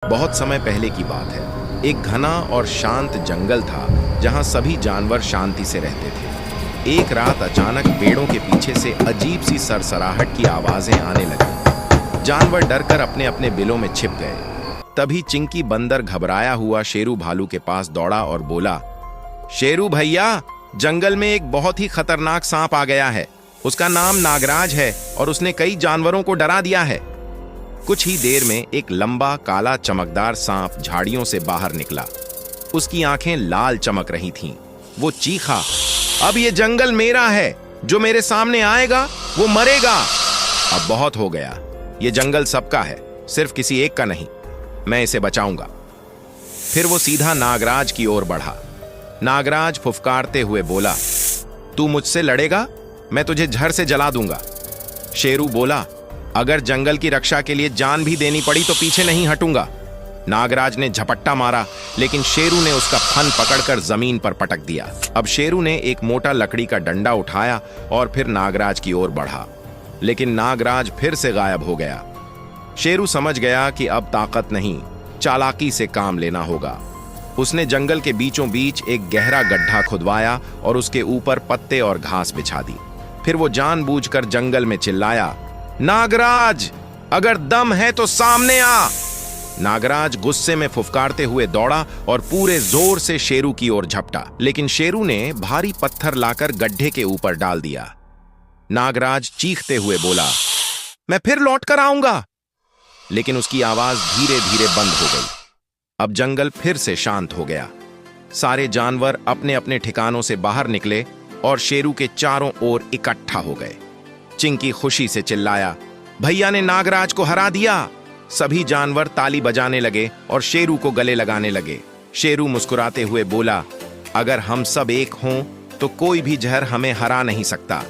बहुत समय पहले की बात है। एक घना और शांत जंगल था जहां सभी जानवर शांति से रहते थे। एक रात अचानक पेड़ों के पीछे से अजीब सी सरसराहट की आवाजें आने लगी। जानवर डरकर अपने अपने बिलों में छिप गए। तभी चिंकी बंदर घबराया हुआ शेरू भालू के पास दौड़ा और बोला, शेरू भैया, जंगल में एक बहुत ही खतरनाक सांप आ गया है। उसका नाम नागराज है और उसने कई जानवरों को डरा दिया है। कुछ ही देर में एक लंबा काला चमकदार सांप झाड़ियों से बाहर निकला। उसकी आंखें लाल चमक रही थीं। वो चीखा, अब ये जंगल मेरा है, जो मेरे सामने आएगा वो मरेगा। अब बहुत हो गया, ये जंगल सबका है, सिर्फ किसी एक का नहीं। मैं इसे बचाऊंगा। फिर वो सीधा नागराज की ओर बढ़ा। नागराज फुफकारते हुए बोला, तू मुझसे लड़ेगा? मैं तुझे झर से जला दूंगा। शेरू बोला, अगर जंगल की रक्षा के लिए जान भी देनी पड़ी तो पीछे नहीं हटूंगा। नागराज ने झपट्टा मारा, लेकिन शेरू ने उसका फन पकड़कर जमीन पर पटक दिया। अब शेरू ने एक मोटा लकड़ी का डंडा उठाया और फिर नागराज की ओर बढ़ा, लेकिन नागराज फिर से गायब हो गया। शेरू समझ गया कि अब ताकत नहीं, चालाकी से काम लेना होगा। उसने जंगल के बीचों बीच एक गहरा गड्ढा खुदवाया और उसके ऊपर पत्ते और घास बिछा दी। फिर वो जानबूझकर जंगल में चिल्लाया, नागराज, अगर दम है तो सामने आ। नागराज गुस्से में फुफकारते हुए दौड़ा और पूरे जोर से शेरू की ओर झपटा, लेकिन शेरू ने भारी पत्थर लाकर गड्ढे के ऊपर डाल दिया। नागराज चीखते हुए बोला, मैं फिर लौट कर आऊंगा, लेकिन उसकी आवाज धीरे धीरे बंद हो गई। अब जंगल फिर से शांत हो गया। सारे जानवर अपने अपने ठिकानों से बाहर निकले और शेरू के चारों ओर इकट्ठा हो गए। चिंकी खुशी से चिल्लाया, भैया ने नागराज को हरा दिया। सभी जानवर ताली बजाने लगे और शेरू को गले लगाने लगे। शेरू मुस्कुराते हुए बोला, अगर हम सब एक हों तो कोई भी जहर हमें हरा नहीं सकता।